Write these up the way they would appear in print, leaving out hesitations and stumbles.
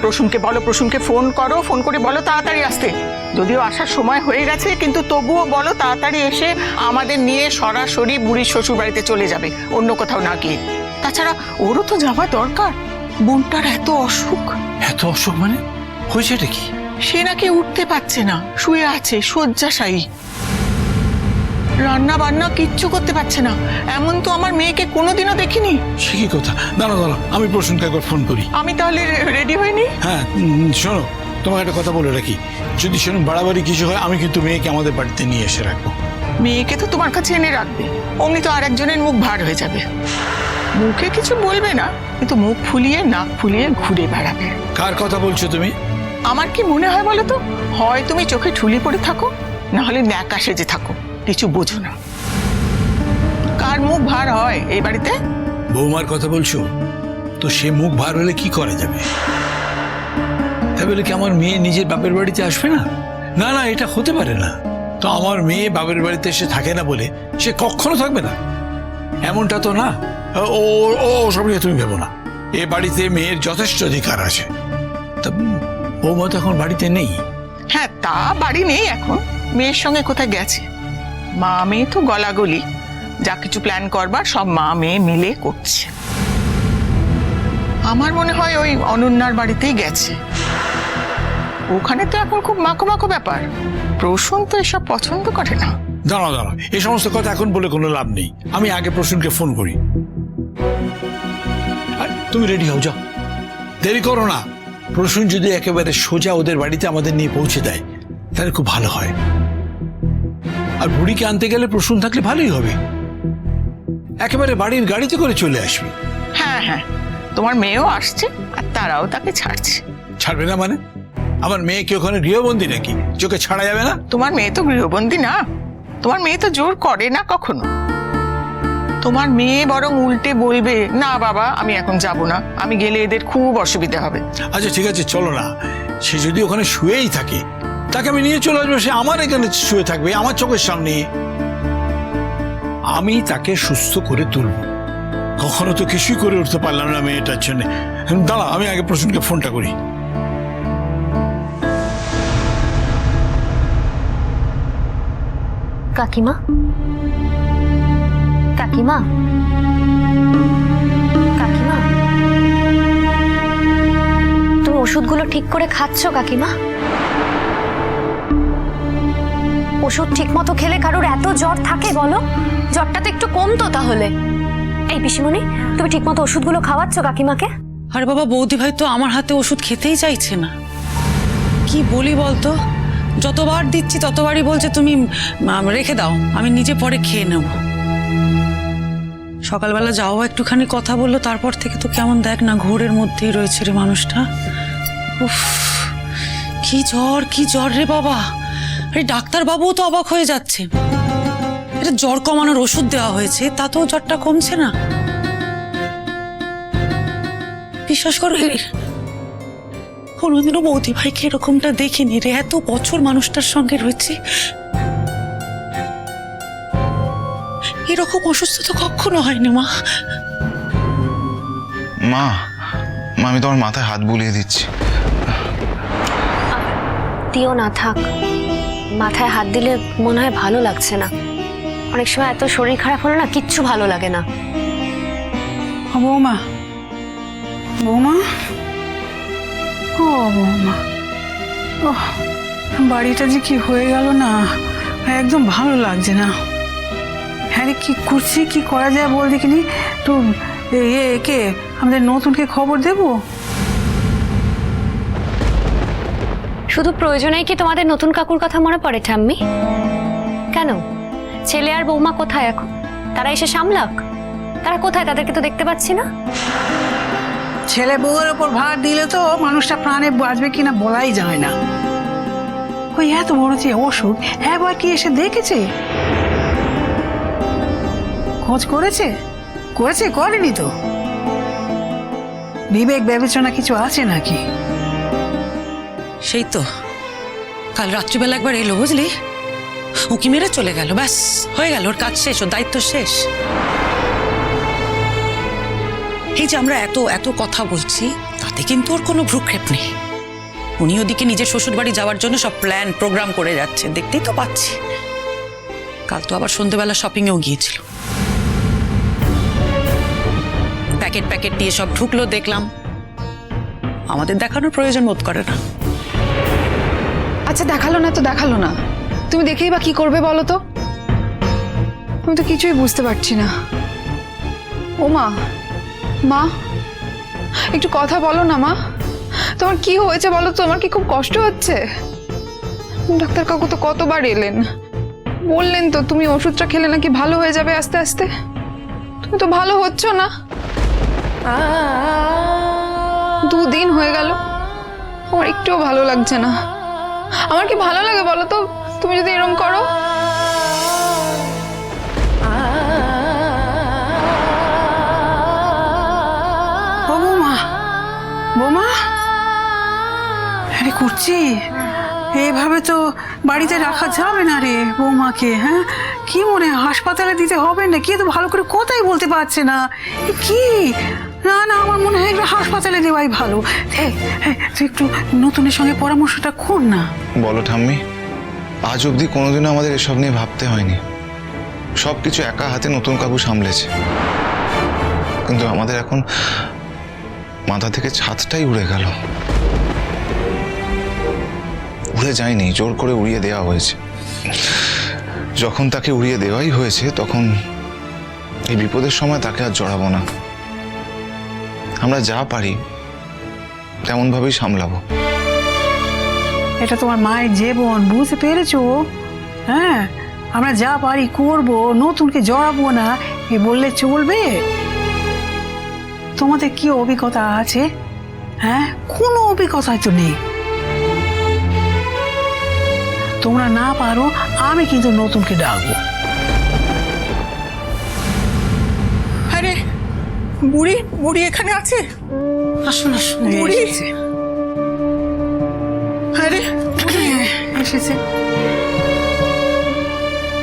প্রসূনকে বলো, প্রসূনকে ফোন করো, ফোন করে বলো তাড়াতাড়ি আসতে। যদিও আসার সময় হয়ে গেছে, কিন্তু তবুও বলো তাড়াতাড়ি এসে আমাদের নিয়ে সরাসরি বুড়ির শ্বশুর বাড়িতে চলে যাবে, অন্য কোথাও না গিয়ে। তাছাড়া ওরও তো যাওয়া দরকার, বোনটার এত অসুখ। এত অসুখ মানে? হয়েছেটা কি? সে নাকি উঠতে পারছে না, শুয়ে আছে শয্যাশায়ী, রান্না বান্না কিচ্ছু করতে পারছে না। এমন তো আমার মেয়েকে কোনোদিনও দেখিনি। সে কি কথা? দাঁড়া দাঁড়া, আমি প্রসূনকে একবার ফোন করি। আমি তাহলে রেডি হইনি? হ্যাঁ শোনো, তোমাকে একটা কথা বলে রাখি, যদি সেরকম বাড়াবাড়ি কিছু হয় আমি কিন্তু মেয়েকে আমাদের বাড়িতে নিয়ে এসে রাখবো। মেয়েকে তো তোমার কাছে এনে রাখবে, অমনি তো আরেকজনের মুখ ভার হয়ে যাবে। মুখে কিছু বলবে না, কিন্তু মুখ ফুলিয়ে নাক ফুলিয়ে ঘুরে বেড়াবে। কার কথা বলছো তুমি? আমার কি মনে হয় বলো তো, হয় তুমি চোখে ঠুলি পড়ে থাকো, না হলে ন্যাকা সেজে থাকো, কিছু বোঝো না। কার মুখ ভার হয় এই বাড়িতে? বৌমার কথা বলছো? তো সে মুখ ভার হলে কি করা যাবে? তাই বলে কি আমার মেয়ে নিজের বাপের বাড়িতে আসবে না? না না, এটা হতে পারে না। তো আমার মেয়ে বাপের বাড়িতে এসে থাকে না বলে সে কখনো থাকবে না, এমনটা তো না। ও ও সব নিয়ে তুমি ভেবো না, এ বাড়িতে মেয়ের যথেষ্ট অধিকার আছে। তা বৌমা তো এখন বাড়িতে নেই। হ্যাঁ, তা বাড়ি নেই এখন, মেয়ের সঙ্গে কোথায় গেছে। মা মেয়ে তো গলাগলি, যা কিছু প্ল্যান করবার সব মা মেয়ে মিলে করছে। আমার মনে হয় ওই অনন্যার বাড়িতেই গেছে। ওখানে তো এখন খুব মাখো মাখো ব্যাপার, প্রসূন তো এসব পছন্দ করে না। দাঁড়াও দাঁড়াও, এই সমস্ত কথা এখন বলে কোনো লাভ নেই। আমি আগে প্রসূনকে ফোন করি। তুমি রেডি হও, যাও, দেরি করো না। প্রসূন যদি একেবারে সোজা ওদের বাড়িতে আমাদের নিয়ে পৌঁছে দেয় তাহলে খুব ভালো হয়। আর বুড়িকে আনতে গেলে প্রসূন থাকলে ভালোই হবে, একেবারে বাড়ির গাড়িতে করে চলে আসবে। হ্যাঁ হ্যাঁ, তোমার মেয়েও আসছে আর তারাও তাকে ছাড়ছে। ছাড়বে না মানে? আমার মেয়ে কি ওখানে গৃহবন্দী নাকি? চোখে ছাড়া যাবে না? তোমার মেয়ে তো গৃহবন্দী না, তোমার মেয়ে তো জোর করে না কখনো। তোমার মেয়ে বরং উল্টে বলবে, না বাবা আমি এখন যাব না, আমি গেলে এদের খুব অসুবিধা হবে। আচ্ছা ঠিক আছে, চলো না। সে যদি ওখানে শুয়েই থাকে তাকে আমি নিয়ে চলে আসবো, সে আমার এখানে শুয়ে থাকবে আমার চোখের সামনে। আমি তাকে সুস্থ করে তুলব। কখনো তো কিছুই করে উঠতে পারলাম না মেয়েটার জন্য। দাঁড়া, আমি আগে প্রসূনকে ফোনটা করি। কাকিমা, কাকিমা, কাকিমা, তুমি ওষুধগুলো ঠিক করে খাচ্ছ কাকিমা? ওষুধ ঠিক মতো খেলে কারোর এত জ্বর থাকে বলো? জ্বরটা তো একটু কমতো তাহলে। এই পিসিমণি, তুমি ঠিক মতো ওষুধগুলো খাওয়াচ্ছ কাকিমাকে? আরে বাবা, বৌদি ভাই তো আমার হাতে ওষুধ খেতেই চাইছে না। কি বলি বলতো, যতবার দিচ্ছি ততবারই বলছে তুমি রেখে দাও, আমি নিজে পরে খেয়ে নেব। সকালবেলা যাও একটুখানি কথা বললো, তারপর থেকে তো কেমন দেখ না ঘোরের মধ্যেই রয়েছে রে মানুষটা। উফ, কি জ্বর রে বাবা। আরে ডাক্তার বাবুও তো অবাক হয়ে যাচ্ছে। এটা জ্বর কমানোর ওষুধ দেওয়া হয়েছে, তাতেও জ্বরটা কমছে না। বিশ্বাস করো, কোনোদিনও বৌদি ভাইকে এরকমটা দেখিনি রে। এত বছর মানুষটার সঙ্গে রয়েছে, এরকম অসুস্থ তো কখনো হয়নি। মা মা মা আমি তোমার মাথায় হাত বুলিয়ে দিচ্ছি। দিও না, থাক। মাথায় হাত দিলে মনে হয় ভালো লাগছে না। অনেক সময় এত শরীর খারাপ হলে না কিচ্ছু ভালো লাগে না। বৌমা, বৌমা, ও বৌমা, ও বাড়িটা যে কি হয়ে গেল না, একদম ভালো লাগছে না। হ্যাঁ রে, কি করছি, কি করা যায় বল দেখিনি তো। একে আমাদের নতুনকে খবর দেবো? শুধু প্রয়োজনেই কি তোমাদের নতুন কাকুর কথা মনে পড়ে ঠাম্মি? কেন, ছেলে আর বৌমা কোথায় এখন? তারা এসে সামলাক। তারা কোথায়, তাদেরকে তো দেখতে পাচ্ছি না। ছেলে বউয়ের ওপর ভার দিলে তো মানুষটা প্রাণে বাঁচবে কিনা বলাই যায় না। ওই এত বড় যে অসুখ, একবার কি এসে দেখেছে? খোঁজ করেছে? করেনি তো। বিবেক বিবেচনা কিছু আছে নাকি? সেই তো কাল রাত্রিবেলা একবার এলো, বুঝলি, উকি মেরে চলে গেল, ব্যাস হয়ে গেল, ওর কাজ শেষ, ওর দায়িত্ব শেষ। এই যে আমরা এত এত কথা বলছি, তাতে কিন্তু ওর কোনো ভ্রুক্ষেপ নেই। উনি ওদিকে নিজের শ্বশুর বাড়ি যাওয়ার জন্য সব প্ল্যান প্রোগ্রাম করে যাচ্ছে, দেখতেই তো পাচ্ছি। কাল তো আবার সন্ধ্যেবেলা শপিংয়েও গিয়েছিল, প্যাকেট প্যাকেট নিয়ে সব ঢুকলো দেখলাম। আমাদের দেখানোর প্রয়োজন বোধ করে না। আচ্ছা দেখালো না তো দেখালো না, তুমি দেখেই বা কি করবে বলো তো? আমি তো কিছুই বুঝতে পারছি না। ও মা, মা একটু কথা বলো না মা, তোমার কি হয়েছে বলো তো? আমার কি খুব কষ্ট হচ্ছে? ডাক্তার কাকু তো কতবার এলেন, বললেন তো তুমি ওষুধটা খেলে নাকি ভালো হয়ে যাবে আস্তে আস্তে। তুমি তো ভালো হচ্ছ না, 2 দিন হয়ে গেল, আমার একটুও ভালো লাগছে না। আমার কি ভালো লাগে বলো তো তুমি যদি এরকম করো? ও বৌমা, বৌমা, আরে করছি এইভাবে তো বাড়িতে রাখা যাবে না রে বৌমাকে। হ্যাঁ, কি মনে হয় হাসপাতালে দিতে হবে না? কি তো ভালো করে কথাই বলতে পারছে না, এ কি? না না, আমার মনে হয় একটু হাসপাতালে দেওয়াই ভালো। তুই একটু নতুনের সঙ্গে পরামর্শটা কর না। বলো ঠাম্মি, আজ অবধি কোনোদিনও আমাদের এসব নিয়ে ভাবতে হয়নি। সব কিছু একা হাতে নতুন কাকু সামলেছে, কিন্তু আমাদের এখন মাথা থেকে ছাদটাই উড়ে গেল। উড়ে যায়নি, জোর করে উড়িয়ে দেওয়া হয়েছে। যখন তাকে উড়িয়ে দেওয়াই হয়েছে, তখন এই বিপদের সময় তাকে আর জড়াবো না। আমরা যা পারি তেমন ভাবেই সামলাবো। এটা তোমার মায়ের জীবন, বুঝতে পেরেছো? হ্যাঁ, আমরা যা পারি করবো, নতুনকে জড়াবো না এ বললে চলবে? তোমাদের কি অভিজ্ঞতা আছে? হ্যাঁ, কোনো অভিজ্ঞতাই তো নেই। তোমরা না পারো, আমি কিন্তু নতুনকে ডাকবো। আরে বুড়ি, বুড়ি এখানে আছে? আসুন আসুন, বুড়ি। এসেছে আরে এসেছে।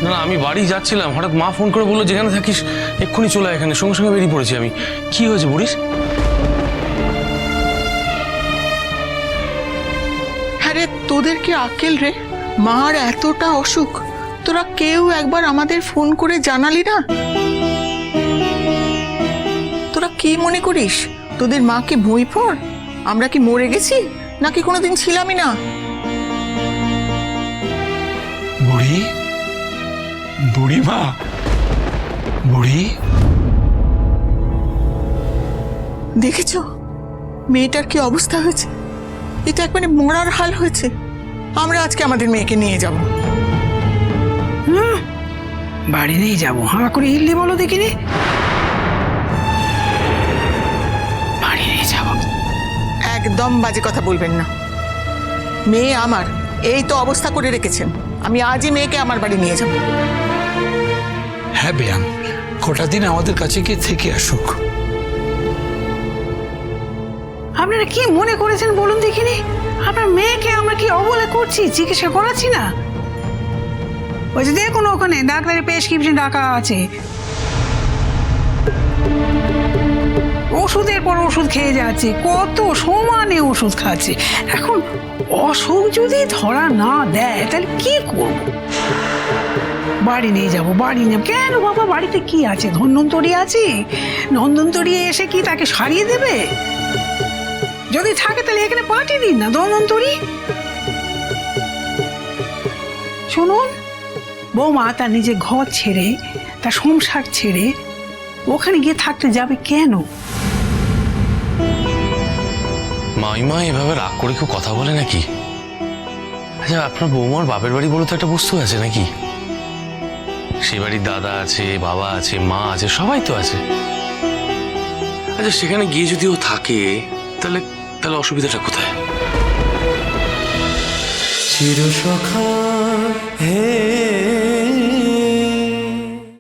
না না, আমি বাড়ি যাচ্ছিলাম, হঠাৎ মা ফোন করে বললো যেখানে থাকিস এক্ষুনি চলে আয় এখানে। সঙ্গে সঙ্গে বেরিয়ে পড়েছি আমি। কি হয়েছে বুড়ির? আরে তোদের কি আকেল রে? মার এতটা অসুখ, তোরা কেউ একবার আমাদের ফোন করে জানালি না? তোরা কি মনে করিস তোদের মা কি ভুঁই পড়? আমরা কি মরে গেছি নাকি কোনোদিন ছিলামই না? বুড়ি, বুড়ি মা, বুড়ি, দেখেছো মেয়েটার কি অবস্থা হয়েছে? এটা একবারে মরার হাল হয়েছে। আমরা আজকে আমাদের মেয়েকে নিয়ে যাব। বাড়ি নিয়ে যাবো? হাঁ করে হিললি বলো দেখিনি। বাড়ি নিয়ে যাব? একদম বাজে কথা বলবেন না। মেয়ে আমার, এই তো অবস্থা করে রেখেছেন। আমি আজই মেয়েকে আমার বাড়ি নিয়ে যাব। হ্যাঁ বেয়ান, কটা দিন আমাদের কাছে গিয়ে থেকে আসুক। আপনারা কি মনে করেছেন বলুন দেখিনি? আপনার মেয়েকে আমরা কি অবহেলা করছি? চিকিৎসা করাচ্ছি না? ওই যে দেখুন ওখানে ডাক্তারের প্রেসক্রিপশন রাখা আছে, ওষুধের পর ওষুধ খেয়ে যাচ্ছে, কত সমানে ওষুধ খাচ্ছে। এখন অসুখ যদি ধরা না দেয় তাহলে কি করব? বাড়ি নিয়ে যাব, বাড়ি নিয়ে কেন বাবা? বাড়িতে কি আছে? ধন্বন্তরী আছে। ধন্বন্তরী এসে কি তাকে সারিয়ে দেবে? যদি থাকে তাহলে এখানে পাঠিয়ে দিন না ধন্বন্তরী। শুনুন, বৌমা তার নিজের ঘর ছেড়ে, তার সংসার ছেড়ে ওখানে গিয়ে থাকতে যাবে কেন? মাইমা এভাবে রাগ করে কেউ কথা বলে নাকি? আচ্ছা, আপনার বৌমার বাপের বাড়ি বলে তো একটা বস্তু আছে নাকি? সে বাড়ির দাদা আছে, বাবা আছে, মা আছে, সবাই তো আছে। আচ্ছা, সেখানে গিয়ে যদি ও থাকে তাহলে তাহলে অসুবিধাটা কোথায়? চিরসখা হে